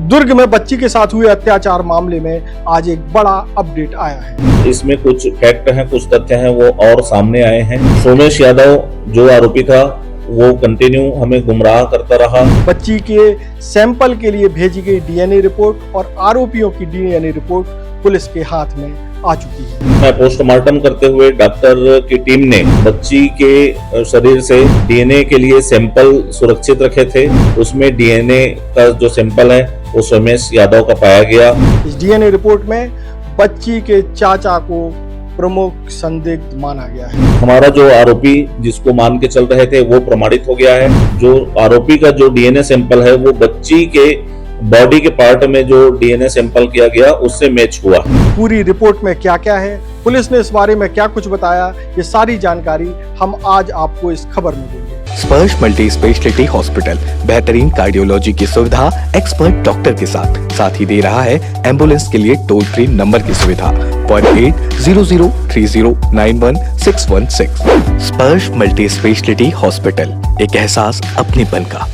दुर्ग में बच्ची के साथ हुए अत्याचार मामले में आज एक बड़ा अपडेट आया है। इसमें कुछ फैक्ट हैं, कुछ तथ्य हैं वो और सामने आए हैं। सोमेश यादव जो आरोपी था वो कंटिन्यू हमें गुमराह करता रहा। बच्ची के सैंपल के लिए भेजी गई डीएनए रिपोर्ट और आरोपियों की डीएनए रिपोर्ट पुलिस के हाथ में आ चुकी है। पोस्टमार्टम करते हुए डॉक्टर की टीम ने बच्ची के शरीर से डीएनए के लिए सैंपल सुरक्षित रखे थे। उसमें डीएनए का जो सैंपल है वो सोमेश यादव का पाया गया। इस डीएनए रिपोर्ट में बच्ची के चाचा को प्रमुख संदिग्ध माना गया है। हमारा जो आरोपी जिसको मान के चल रहे थे वो प्रमाणित हो गया है। जो आरोपी का जो डीएनए सैंपल है वो बच्ची के बॉडी के पार्ट में जो डीएनए सैंपल किया गया उससे मैच हुआ। पूरी रिपोर्ट में क्या क्या है, पुलिस ने इस बारे में क्या कुछ बताया, ये सारी जानकारी हम आज आपको इस खबर में देंगे। स्पर्श मल्टी स्पेशलिटी हॉस्पिटल बेहतरीन कार्डियोलॉजी की सुविधा एक्सपर्ट डॉक्टर के साथ ही दे रहा है एम्बुलेंस के लिए टोल फ्री नंबर की सुविधा 08003091616। स्पर्श मल्टी स्पेशलिटी हॉस्पिटल, एक एहसास अपनेपन का।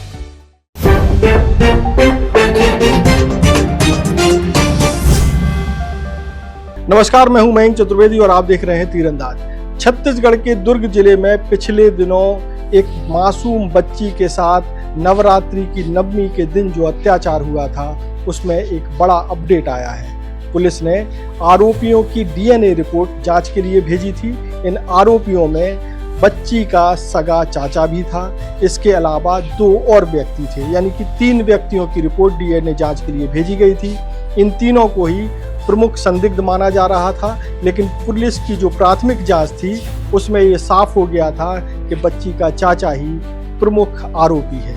नमस्कार, मैं हूं मयंक चतुर्वेदी और आप देख रहे हैं तीरंदाज। छत्तीसगढ़ के दुर्ग जिले में पिछले दिनों एक मासूम बच्ची के साथ नवरात्रि की नवमी के दिन जो अत्याचार हुआ था उसमें एक बड़ा अपडेट आया है। पुलिस ने आरोपियों की डीएनए रिपोर्ट जांच के लिए भेजी थी। इन आरोपियों में बच्ची का सगा चाचा भी था। इसके अलावा 2 और व्यक्ति थे, यानी कि 3 व्यक्तियों की रिपोर्ट डीएनए जांच के लिए भेजी गई थी। इन तीनों को ही प्रमुख संदिग्ध माना जा रहा था, लेकिन पुलिस की जो प्राथमिक जांच थी उसमें ये साफ हो गया था कि बच्ची का चाचा ही प्रमुख आरोपी है।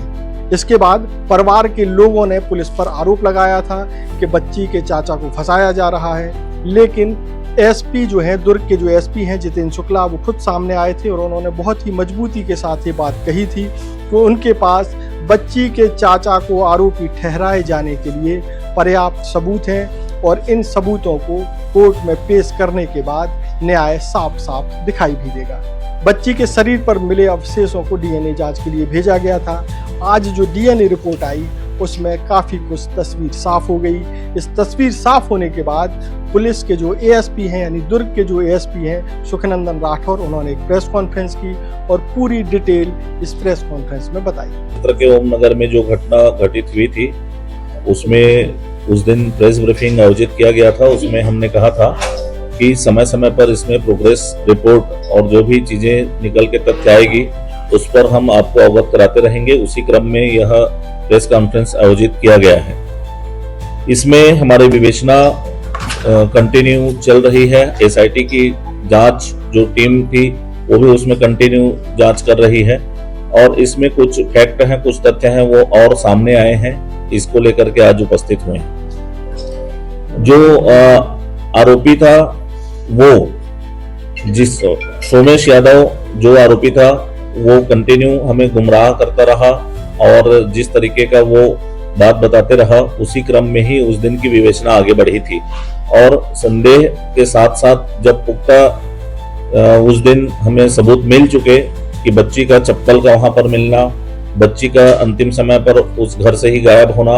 इसके बाद परिवार के लोगों ने पुलिस पर आरोप लगाया था कि बच्ची के चाचा को फंसाया जा रहा है, लेकिन एसपी जो है, दुर्ग के जो एसपी हैं जितेंद्र शुक्ला, वो खुद सामने आए थे और उन्होंने बहुत ही मजबूती के साथ ये बात कही थी कि उनके पास बच्ची के चाचा को आरोपी ठहराए जाने के लिए पर्याप्त सबूत हैं और इन सबूतों को कोर्ट में पेश करने के बाद न्याय साफ साफ दिखाई भी देगा। बच्ची के शरीर पर मिले अवशेषों को डीएनए जांच के लिए भेजा गया था। आज जो डीएनए रिपोर्ट आई उसमें काफ़ी कुछ तस्वीर साफ हो गई। इस तस्वीर साफ होने के बाद पुलिस के जो एएसपी हैं, यानी दुर्ग के जो एएसपी हैं सुखनंदन राठौर, उन्होंने एक प्रेस कॉन्फ्रेंस की और पूरी डिटेल इस प्रेस कॉन्फ्रेंस में बताई। क्षेत्र के ओम नगर में जो घटना घटित हुई थी उसमें उस दिन प्रेस ब्रीफिंग आयोजित किया गया था। उसमें हमने कहा था कि समय समय पर इसमें प्रोग्रेस रिपोर्ट और जो भी चीजें निकल के तथ्य आएगी उस पर हम आपको अवगत कराते रहेंगे। उसी क्रम में यह प्रेस कॉन्फ्रेंस आयोजित किया गया है। इसमें हमारी विवेचना कंटिन्यू चल रही है। एसआईटी की जांच जो टीम थी वो भी उसमें कंटिन्यू जांच कर रही है और इसमें कुछ फैक्ट हैं, कुछ तथ्य हैं वो और सामने आए हैं। इसको लेकर के आज उपस्थित हुए। जो आरोपी था वो जिस सोमेश यादव जो आरोपी था वो कंटिन्यू हमें गुमराह करता रहा और जिस तरीके का वो बात बताते रहा उसी क्रम में ही उस दिन की विवेचना आगे बढ़ी थी। और संदेह के साथ साथ जब पुख्ता उस दिन हमें सबूत मिल चुके कि बच्ची का चप्पल का वहां पर मिलना, बच्ची का अंतिम समय पर उस घर से ही गायब होना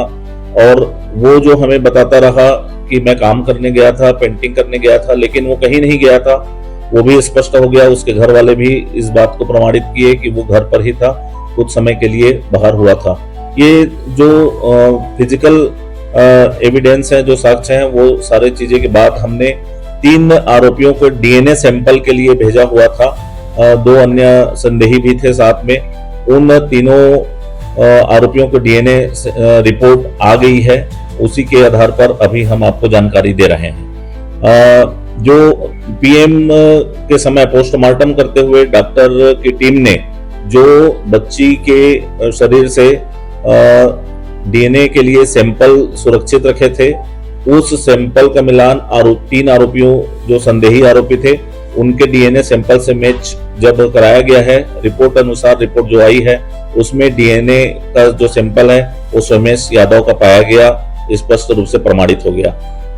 और वो जो हमें बताता रहा कि मैं काम करने गया था, पेंटिंग करने गया था, लेकिन वो कहीं नहीं गया था, वो भी स्पष्ट हो गया। उसके घर वाले भी इस बात को प्रमाणित किए कि वो घर पर ही था, कुछ समय के लिए बाहर हुआ था। ये जो फिजिकल एविडेंस है, जो साक्ष्य हैं, वो सारे चीजें के बाद हमने 3 आरोपियों को डीएनए सैंपल के लिए भेजा हुआ था। 2 अन्य संदेही भी थे साथ में। उन तीनों आरोपियों को डीएनए रिपोर्ट आ गई है। उसी के आधार पर अभी हम आपको जानकारी दे रहे हैं। जो पीएम के समय पोस्टमार्टम करते हुए डॉक्टर की टीम ने जो बच्ची के शरीर से डीएनए के लिए सैंपल सुरक्षित रखे थे, उस सैंपल का मिलान 3 आरोपियों जो संदेही आरोपी थे उनके डीएनए सैंपल से मैच जब कराया गया है, रिपोर्ट अनुसार रिपोर्ट जो आई है उसमें डीएनए का जो सैंपल है वो सोमेश यादव का पाया गया, स्पष्ट रूप से प्रमाणित हो गया।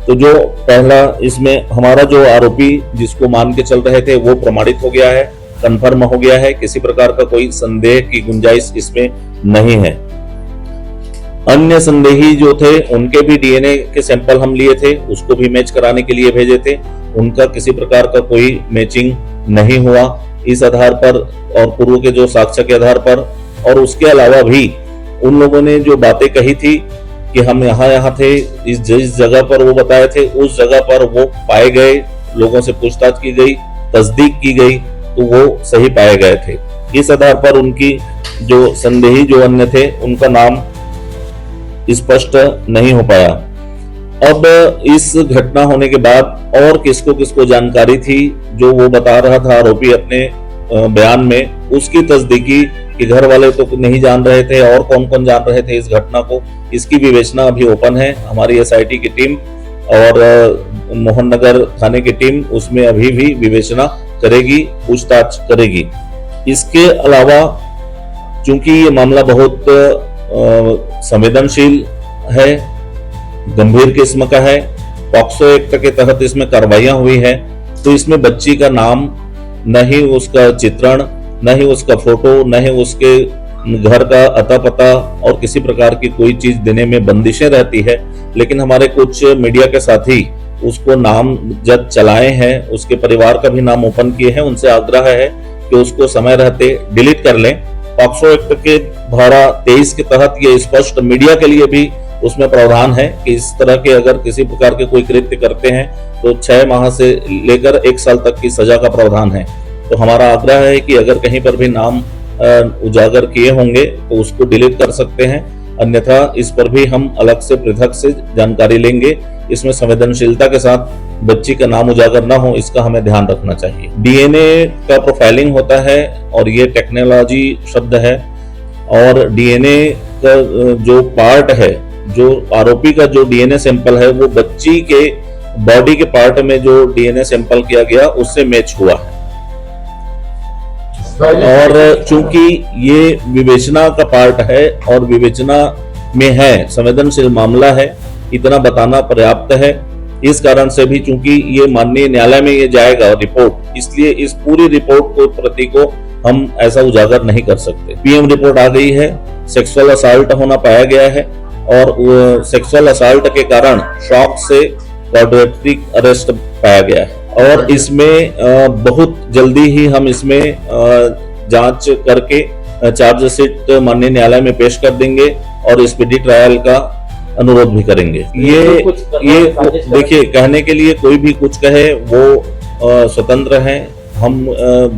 तो जो पहला इसमें हमारा जो आरोपी जिसको मान के चल रहे थे वो प्रमाणित हो गया है, कंफर्म हो गया है। किसी प्रकार का कोई संदेह की गुंजाइश इसमें नहीं है। अन्य संदेही जो थे उनके भी डीएनए के सैंपल हम लिए थे, उसको भी मैच कराने के लिए भेजे थे। उनका किसी प्रकार का कोई मैचिंग नहीं हुआ। इस आधार पर और पूर्व के जो साक्ष्य के आधार पर, और उसके अलावा भी उन लोगों ने जो बातें कही थी कि हम यहाँ थे, जिस जगह पर वो बताए थे उस जगह पर वो पाए गए, लोगों से पूछताछ की गई, तस्दीक की गई तो वो सही पाए गए थे। इस आधार पर उनकी जो संदेही जो अन्य थे उनका नाम स्पष्ट नहीं हो पाया। अब इस घटना होने के बाद और किसको किसको जानकारी थी, जो वो बता रहा था आरोपी अपने बयान में, उसकी तस्दीकी कि घर वाले तो नहीं जान रहे थे और कौन कौन जान रहे थे इस घटना को, इसकी विवेचना अभी ओपन है। हमारी एसआईटी की टीम और मोहन नगर थाने की टीम उसमें अभी भी विवेचना करेगी, पूछताछ करेगी। इसके अलावा चूंकि ये मामला बहुत संवेदनशील है, गंभीर किस्म का है, पॉक्सो एक्ट के तहत इसमें कार्रवाइयां हुई है, तो इसमें बच्ची का नाम, न ही उसका चित्रण, न ही उसका फोटो, न ही उसके घर का अता पता और किसी प्रकार की कोई चीज देने में बंदिशें रहती है। लेकिन हमारे कुछ मीडिया के साथी उसको नाम जब चलाए हैं, उसके परिवार का भी नाम ओपन किए हैं, उनसे आग्रह है कि उसको समय रहते डिलीट कर लें। पॉक्सो एक्ट के धारा 23 के तहत ये स्पष्ट मीडिया के लिए भी उसमें प्रावधान है कि इस तरह के अगर किसी प्रकार के कोई कृत्य करते हैं तो 6 माह से लेकर 1 साल तक की सजा का प्रावधान है। तो हमारा आग्रह है कि अगर कहीं पर भी नाम उजागर किए होंगे तो उसको डिलीट कर सकते हैं, अन्यथा इस पर भी हम अलग से पृथक से जानकारी लेंगे। इसमें संवेदनशीलता के साथ बच्ची का नाम उजागर ना हो, इसका हमें ध्यान रखना चाहिए। डीएनए का प्रोफाइलिंग होता है और ये टेक्नोलॉजी शब्द है, और डीएनए का जो पार्ट है, जो आरोपी का जो डीएनए सैंपल है वो बच्ची के बॉडी के पार्ट में जो डीएनए सैंपल किया गया उससे मैच हुआ है। और चूंकि ये विवेचना का पार्ट है और विवेचना में है, संवेदनशील मामला है, इतना बताना पर्याप्त है। इस कारण से भी चूंकि ये माननीय न्यायालय में ये जाएगा रिपोर्ट, इसलिए इस पूरी रिपोर्ट को प्रति को हम ऐसा उजागर नहीं कर सकते। पीएम रिपोर्ट आ गई है, सेक्सुअल असॉल्ट होना पाया गया है और सेक्सुअल असॉल्ट के कारण शॉक से कार्डियक अरेस्ट पाया गया है, और इसमें बहुत जल्दी ही हम इसमें जांच करके चार्जशीट माननीय न्यायालय में पेश कर देंगे और स्पीडी ट्रायल का अनुरोध भी करेंगे। ये देखिए, कहने के लिए कोई भी कुछ कहे, वो स्वतंत्र हैं। हम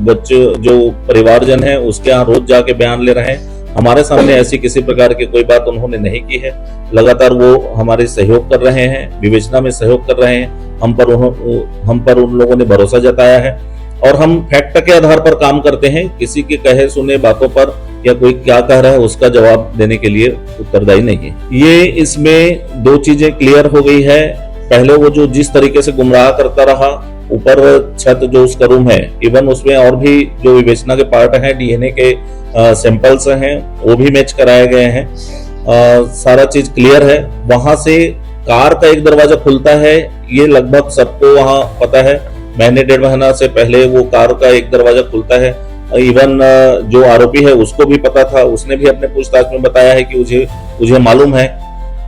बच्चे जो परिवारजन हैं उसके यहाँ रोज जाके बयान ले रहे हैं। हमारे सामने ऐसी किसी प्रकार की कोई बात उन्होंने नहीं की है। लगातार वो हमारे सहयोग कर रहे हैं, विवेचना में सहयोग कर रहे हैं। हम पर उन लोगों ने भरोसा जताया है और हम फैक्ट के आधार पर काम करते हैं। किसी के कहे सुने बातों पर या कोई क्या कह रहा है उसका जवाब देने के लिए उत्तरदायी नहीं है। ये इसमें 2 चीजें क्लियर हो गई है। पहले वो जो जिस तरीके से गुमराह करता रहा, ऊपर छत जो उसका रूम है, इवन उसमें और भी जो विवेचना के पार्ट हैं, डीएनए के सैंपल्स हैं, वो भी मैच कराए गए हैं। सारा चीज क्लियर है। वहां से कार का एक दरवाजा खुलता है, ये लगभग सबको वहां पता है। महीने 1.5 महीना से पहले वो कार का एक दरवाजा खुलता है। इवन जो आरोपी है उसको भी पता था, उसने भी अपने पूछताछ में बताया है कि मुझे मालूम है,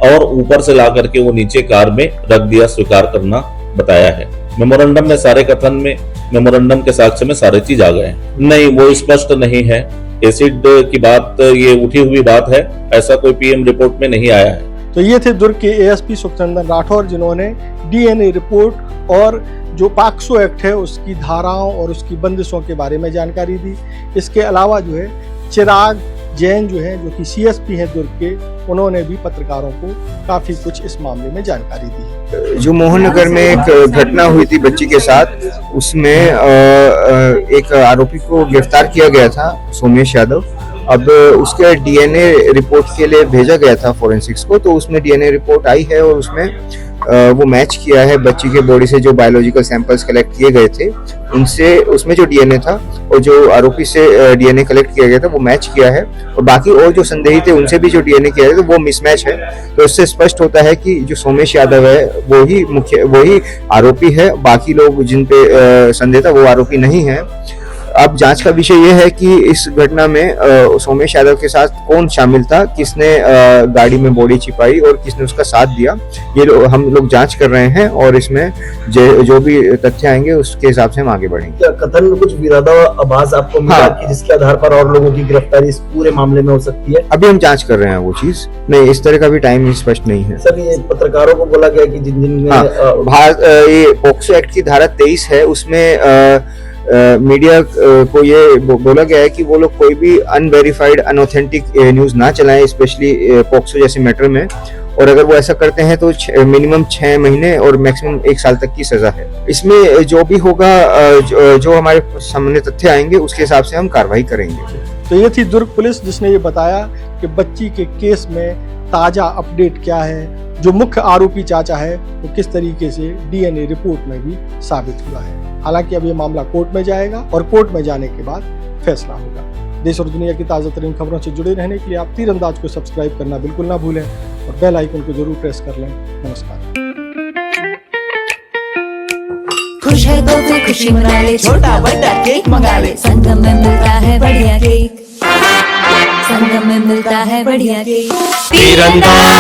और ऊपर से ला करके वो नीचे कार में रख दिया, स्वीकार करना बताया है। मेमोरेंडम में सारे कथन में, मेमोरेंडम के साक्ष्य में सारे चीज आ गए। नहीं, वो स्पष्ट नहीं है। एसिड की बात ये उठी हुई बात है, ऐसा कोई पीएम रिपोर्ट में नहीं आया है। तो ये थे दुर्ग के एएसपी सुखचंदन राठौर, जिन्होंने डीएनए रिपोर्ट और जो पॉक्सो एक्ट है उसकी धाराओं और उसकी बंदिशों के बारे में जानकारी दी। इसके अलावा जो है चिराग जैन जो है, जो कि सीएसपी हैं दुर्ग के, उन्होंने भी पत्रकारों को काफी कुछ इस मामले में जानकारी दी। जो मोहन नगर में एक घटना हुई थी बच्ची के साथ, उसमें एक आरोपी को गिरफ्तार किया गया था, सोमेश यादव। अब उसके डीएनए रिपोर्ट के लिए भेजा गया था फोरेंसिक्स को, तो उसमें डीएनए रिपोर्ट आई है और उसमें वो मैच किया है बच्ची के बॉडी से जो बायोलॉजिकल सैंपल्स कलेक्ट किए गए थे उनसे, उसमें जो डीएनए था और जो आरोपी से डीएनए कलेक्ट किया गया था वो मैच किया है, और बाकी और जो संदेही थे उनसे भी जो डीएनए किया गया था वो मिसमैच है। तो इससे स्पष्ट होता है कि जो सोमेश यादव है वही आरोपी है, बाकी लोग जिन पे संदेह था वो आरोपी नहीं है। अब जांच का विषय ये है कि इस घटना में सोमेश यादव के साथ कौन शामिल था, किसने गाड़ी में बॉडी छिपाई और किसने उसका साथ दिया, ये हम लोग जांच कर रहे हैं और इसमें जो भी तथ्य आएंगे उसके हिसाब से हम आगे बढ़ेंगे। क्या कथन में कुछ विरोधाभास आपको मिला कि जिसके आधार पर और लोगों की गिरफ्तारी इस पूरे मामले में हो सकती है? अभी हम जांच कर रहे हैं वो चीज, नहीं इस तरह का भी टाइम स्पष्ट नहीं है। सर, ये पत्रकारों को बोला गया कि जिनने ये पोक्सो एक्ट की धारा 23 है, उसमें मीडिया को ये बोला गया है कि वो लोग कोई भी अनवेरिफाइड अनऑथेंटिक न्यूज ना चलाएं, स्पेशली पोक्सो जैसे मैटर में, और अगर वो ऐसा करते हैं तो मिनिमम 6 महीने और मैक्सिमम 1 साल तक की सजा है। इसमें जो भी होगा, जो हमारे सामने तथ्य आएंगे उसके हिसाब से हम कार्रवाई करेंगे। तो ये थी दुर्ग पुलिस जिसने ये बताया कि बच्ची के केस में ताजा अपडेट क्या है, जो मुख्य आरोपी चाचा है वो किस तरीके से डीएनए रिपोर्ट में भी साबित हुआ है। हालांकि अब ये मामला कोर्ट में जाएगा और कोर्ट में जाने के बाद फैसला होगा। देश और दुनिया की ताजा तरीन खबरों से जुड़े रहने के लिए आप तीरंदाज को सब्सक्राइब करना बिल्कुल ना भूलें और बेल आइकन को जरूर प्रेस कर लें। नमस्कार। खुश है तो फिर खुशी मना ले, छोटा बड़ा केक मंगा ले, संगम में मिलता है बढ़िया केक, संगम में मिलता है बढ़िया केक। तीरंदाज।